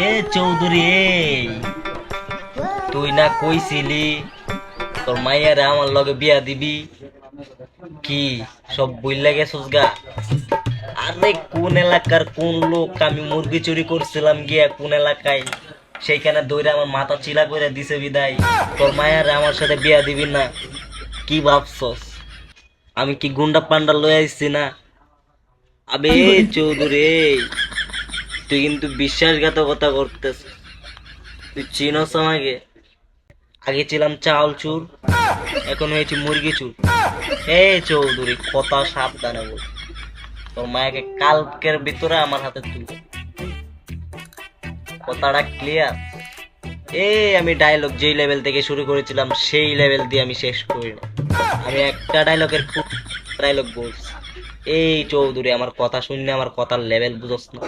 এ চৌধুরী, তুই না কইছিলি তোর মাইয়ারে আমার লগে বিয়া দিবি? কি সব বইলা গেছস গা? আরে কোন এলাকার কোন লোক আমি মুরগি চুরি করছিলাম গিয়া কোন এলাকায়, সেইখানে দৌড়ে আমার মাথা চিলা করে দিছে বিদায় তোর মায়ারে আমার সাথে বিয়া দিবি না? কি ভাবছস আমি কি গুন্ডা পান্ডা লয়ে আইছি না? আবে চৌধুরী, তুই কিন্তু বিশ্বাসঘাতকতা করতেছ। তুই চিনস আমাকে? আগে ছিলাম চাউল চুর, এখন হয়েছি মুরগি চুর। এ চৌধুরী, কথা সাবধানে বল, তোর মায়াকে কালকের ভিতরে আমার হাতে তুলবে। কথাটা ক্লিয়ার? আমি ডায়লগ যেই লেভেল থেকে শুরু করেছিলাম সেই লেভেল দিয়ে আমি শেষ করি না। আমি একটা ডায়লগের খুব ডায়লগ বলছি। এই চৌধুরী, আমার কথা শুনলে আমার কথার লেভেল বুঝছ না?